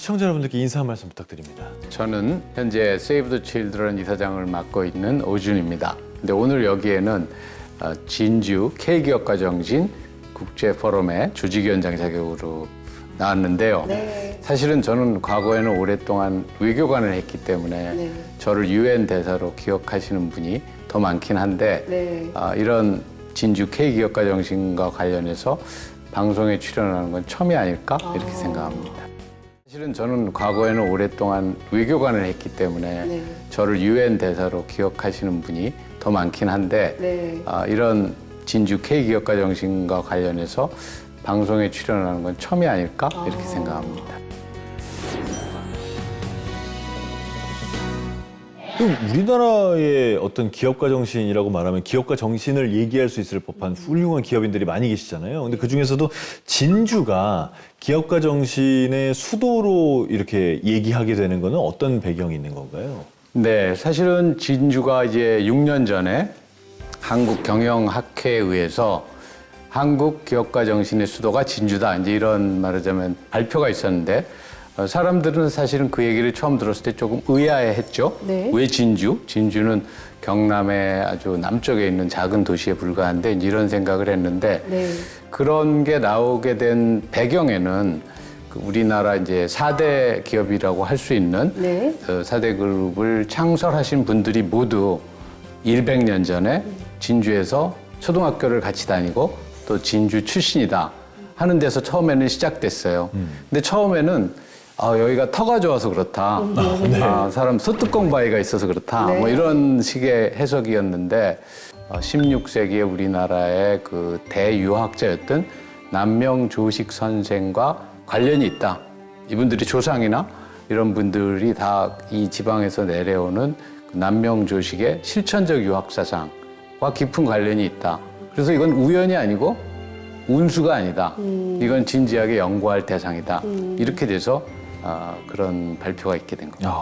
시청자 여러분들께 인사 한 말씀 부탁드립니다. 저는 현재 세이브 더 칠드런 이사장을 맡고 있는 오준입니다. 근데 오늘 여기에는 진주 K기업가 정신 국제 포럼의 조직위원장 자격으로 나왔는데요. 네. 사실은 저는 과거에는 오랫동안 외교관을 했기 때문에 네. 저를 유엔 대사로 기억하시는 분이 더 많긴 한데 네. 이런 진주 K기업가 정신과 관련해서 방송에 출연하는 건 처음이 아닐까 이렇게 생각합니다. 사실은 저는 과거에는 오랫동안 외교관을 했기 때문에 네. 저를 유엔 대사로 기억하시는 분이 더 많긴 한데 네. 이런 진주 K기업가 정신과 관련해서 방송에 출연하는 건 처음이 아닐까 이렇게 생각합니다. 그럼 우리나라의 어떤 기업가 정신이라고 말하면 기업가 정신을 얘기할 수 있을 법한 훌륭한 기업인들이 많이 계시잖아요. 근데 그 중에서도 진주가 기업가 정신의 수도로 이렇게 얘기하게 되는 거는 어떤 배경이 있는 건가요? 네, 사실은 진주가 이제 6년 전에 한국경영학회에 의해서 한국 기업가 정신의 수도가 진주다. 이제 이런 말하자면 발표가 있었는데 사람들은 사실은 그 얘기를 처음 들었을 때 조금 의아해했죠. 네. 왜 진주? 진주는 경남의 아주 남쪽에 있는 작은 도시에 불과한데 이제 이런 생각을 했는데 네. 그런 게 나오게 된 배경에는 그 우리나라 이제 4대 기업이라고 할 수 있는 네. 4대 그룹을 창설하신 분들이 모두 100년 전에 진주에서 초등학교를 같이 다니고 또 진주 출신이다 하는 데서 처음에는 시작됐어요. 근데 처음에는 여기가 터가 좋아서 그렇다. 사람 소뚜껑 바위가 있어서 그렇다. 네. 뭐 이런 식의 해석이었는데 16세기에 우리나라의 그 대유학자였던 남명조식 선생과 관련이 있다. 이분들이 조상이나 이런 분들이 다 이 지방에서 내려오는 그 남명조식의 실천적 유학 사상과 깊은 관련이 있다. 그래서 이건 우연이 아니고 운수가 아니다. 이건 진지하게 연구할 대상이다. 이렇게 돼서 그런 발표가 있게 된 겁니다.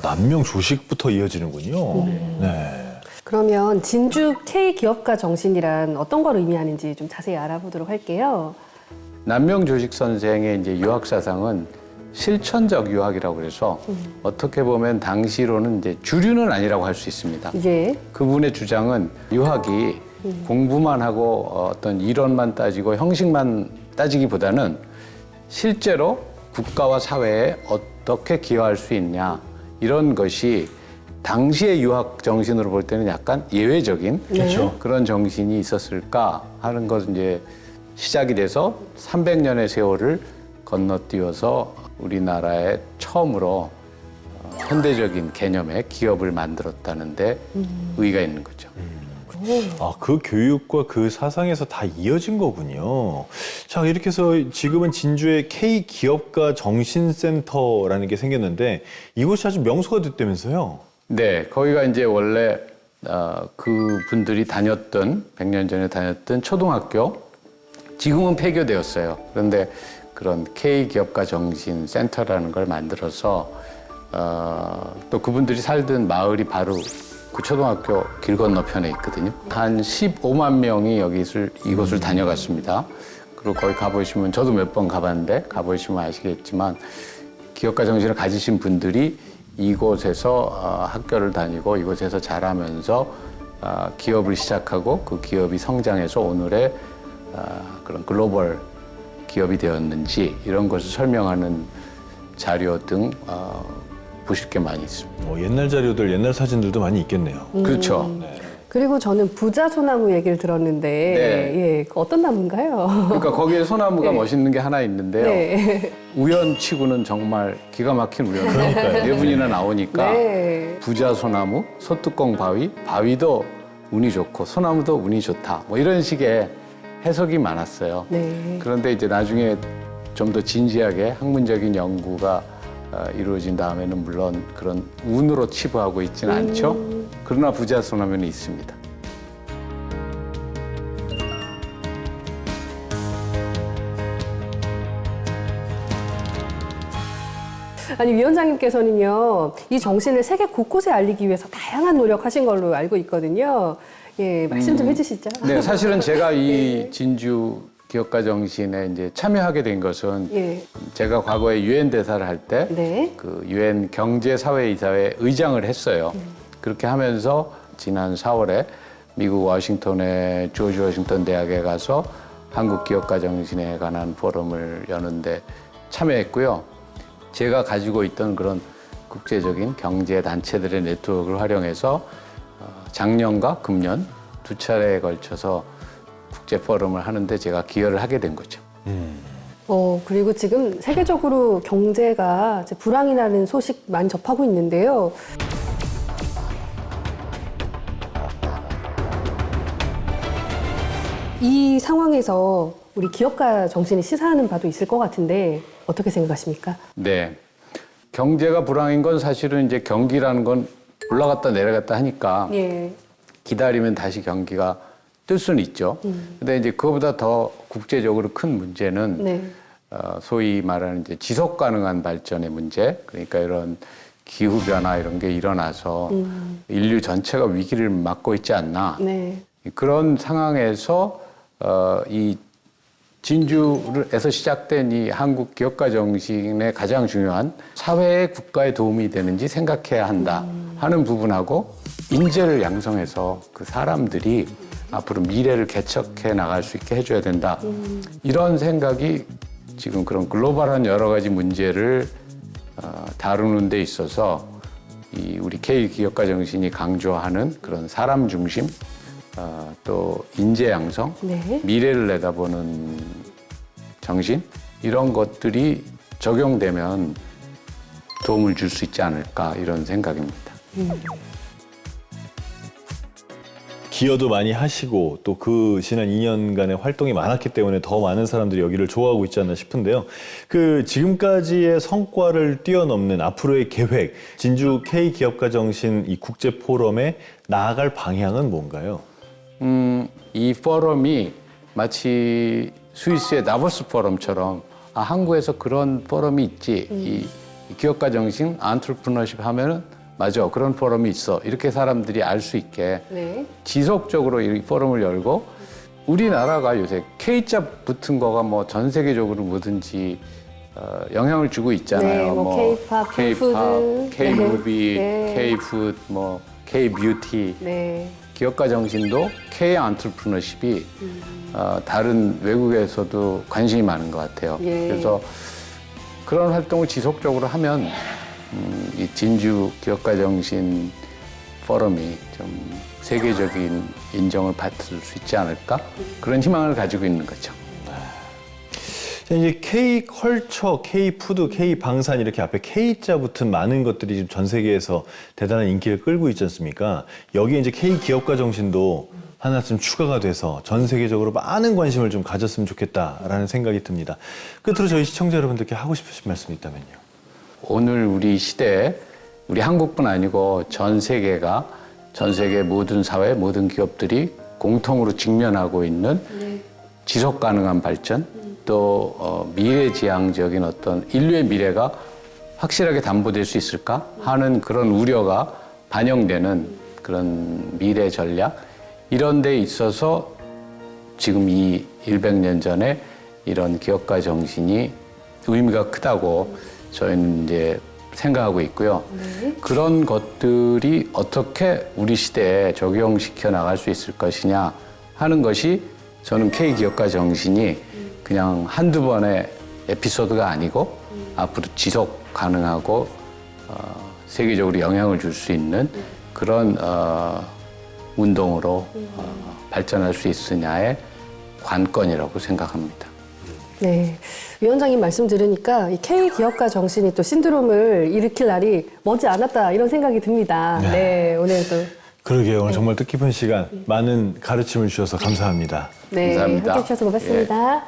남명 조식부터 이어지는군요. 네. 그러면 진주 K기업가 정신이란 어떤 걸 의미하는지 좀 자세히 알아보도록 할게요. 남명조식 선생의 이제 유학 사상은 실천적 유학이라고 그래서 어떻게 보면 당시로는 이제 주류는 아니라고 할 수 있습니다. 예. 그분의 주장은 유학이 공부만 하고 어떤 이론만 따지고 형식만 따지기보다는 실제로 국가와 사회에 어떻게 기여할 수 있냐 이런 것이 당시의 유학 정신으로 볼 때는 약간 예외적인 그렇죠. 그런 정신이 있었을까 하는 것은 이제 시작이 돼서 300년의 세월을 건너뛰어서 우리나라에 처음으로 현대적인 개념의 기업을 만들었다는데 의의가 있는 거죠. 그 교육과 그 사상에서 다 이어진 거군요. 자, 이렇게 해서 지금은 진주에 K기업가 정신센터라는 게 생겼는데 이곳이 아주 명소가 됐다면서요? 네, 거기가 이제 원래 그 분들이 다녔던 100년 전에 다녔던 초등학교 지금은 폐교되었어요. 그런데 그런 K기업가 정신센터라는 걸 만들어서 또 그분들이 살던 마을이 바로 그 초등학교 길 건너편에 있거든요. 한 15만 명이 이곳을 다녀갔습니다. 그리고 거기 가보시면 저도 몇 번 가봤는데 가보시면 아시겠지만 기업가 정신을 가지신 분들이 이곳에서 학교를 다니고 이곳에서 자라면서 기업을 시작하고 그 기업이 성장해서 오늘의 그런 글로벌 기업이 되었는지 이런 것을 설명하는 자료 등 보실 게 많이 있습니다. 옛날 자료들, 옛날 사진들도 많이 있겠네요. 그렇죠. 그리고 저는 부자 소나무 얘기를 들었는데 예, 그 어떤 나무인가요? 그러니까 거기에 소나무가 네. 멋있는 게 하나 있는데요. 네. 우연치고는 정말 기가 막힌 우연이에요. 그러니까요. 네 분이나 나오니까 네. 부자 소나무, 소뚜껑 바위, 바위도 운이 좋고 소나무도 운이 좋다. 뭐 이런 식의 해석이 많았어요. 네. 그런데 이제 나중에 좀 더 진지하게 학문적인 연구가 이루어진 다음에는 물론 그런 운으로 치부하고 있지는 않죠. 그러나 부자 소나무는 있습니다. 아니 위원장님께서는요 이 정신을 세계 곳곳에 알리기 위해서 다양한 노력하신 걸로 알고 있거든요. 예, 말씀 좀 해주시죠. 네, 사실은 제가 이 진주 기업가 정신에 이제 참여하게 된 것은 예. 제가 과거에 유엔 대사를 할 때 네. 그 유엔 경제사회이사회 의장을 했어요. 그렇게 하면서 지난 4월에 미국 워싱턴의 조지 워싱턴 대학에 가서 한국 기업가 정신에 관한 포럼을 여는데 참여했고요. 제가 가지고 있던 그런 국제적인 경제 단체들의 네트워크를 활용해서 작년과 금년 두 차례에 걸쳐서 국제 포럼을 하는데 제가 기여를 하게 된 거죠. 그리고 지금 세계적으로 경제가 이제 불황이 나는 소식 많이 접하고 있는데요. 이 상황에서 우리 기업가 정신이 시사하는 바도 있을 것 같은데 어떻게 생각하십니까? 네. 경제가 불황인 건 사실은 이제 경기라는 건 올라갔다 내려갔다 하니까 예. 기다리면 다시 경기가 뜰 수는 있죠. 근데 이제 그거보다 더 국제적으로 큰 문제는 네. 소위 말하는 이제 지속 가능한 발전의 문제. 그러니까 이런 기후 변화 이런 게 일어나서 인류 전체가 위기를 맞고 있지 않나. 네. 그런 상황에서 이 진주에서 시작된 이 한국 기업가 정신의 가장 중요한 사회에 국가에 도움이 되는지 생각해야 한다 하는 부분하고 인재를 양성해서 그 사람들이 앞으로 미래를 개척해 나갈 수 있게 해줘야 된다. 이런 생각이 지금 그런 글로벌한 여러 가지 문제를 다루는 데 있어서 이 우리 K 기업가 정신이 강조하는 그런 사람 중심 또 인재 양성, 네. 미래를 내다보는 정신 이런 것들이 적용되면 도움을 줄 수 있지 않을까 이런 생각입니다. 기여도 많이 하시고 또 그 지난 2년간의 활동이 많았기 때문에 더 많은 사람들이 여기를 좋아하고 있지 않나 싶은데요. 그 지금까지의 성과를 뛰어넘는 앞으로의 계획, 진주 K 기업가 정신 이 국제 포럼에 나아갈 방향은 뭔가요? 이 포럼이 마치 스위스의 다보스 포럼처럼 한국에서 그런 포럼이 있지. 이 기업가 정신, 안트레프너십 하면은 맞아 그런 포럼이 있어. 이렇게 사람들이 알 수 있게 네. 지속적으로 이 포럼을 열고 우리나라가 요새 K자 붙은 거가 뭐 전 세계적으로 뭐든지 영향을 주고 있잖아요. 네, 뭐 K-팝, K-푸드, K-무비, 네. K-푸드, 뭐 K-뷰티. 네. 기업가 정신도 K 안트레프너십이 다른 외국에서도 관심이 많은 것 같아요. 예. 그래서 그런 활동을 지속적으로 하면 이 진주 기업가 정신 포럼이 좀 세계적인 인정을 받을 수 있지 않을까? 그런 희망을 가지고 있는 거죠. 자, 이제 K 컬처, K 푸드, K 방산 이렇게 앞에 K자 붙은 많은 것들이 지금 전 세계에서 대단한 인기를 끌고 있지 않습니까? 여기에 이제 K 기업가 정신도 하나쯤 추가가 돼서 전 세계적으로 많은 관심을 좀 가졌으면 좋겠다라는 생각이 듭니다. 끝으로 저희 시청자 여러분들께 하고 싶으신 말씀이 있다면요. 오늘 우리 시대에 우리 한국뿐 아니고 전 세계 모든 사회, 모든 기업들이 공통으로 직면하고 있는 지속 가능한 발전, 또 미래지향적인 어떤 인류의 미래가 확실하게 담보될 수 있을까 하는 그런 우려가 반영되는 그런 미래 전략 이런 데 있어서 지금 이 100년 전에 이런 기업가 정신이 의미가 크다고 저희는 이제 생각하고 있고요. 그런 것들이 어떻게 우리 시대에 적용시켜 나갈 수 있을 것이냐 하는 것이 저는 K 기업가 정신이 그냥 한두 번의 에피소드가 아니고 앞으로 지속 가능하고 세계적으로 영향을 줄 수 있는 그런 운동으로 발전할 수 있으냐의 관건이라고 생각합니다. 네. 위원장님 말씀 들으니까 이 K 기업가 정신이 또 신드롬을 일으킬 날이 머지 않았다 이런 생각이 듭니다. 네, 오늘도. 그러게요. 오늘 정말 뜻깊은 시간, 많은 가르침을 주셔서 감사합니다. 네, 감사합니다. 함께 해주셔서 고맙습니다.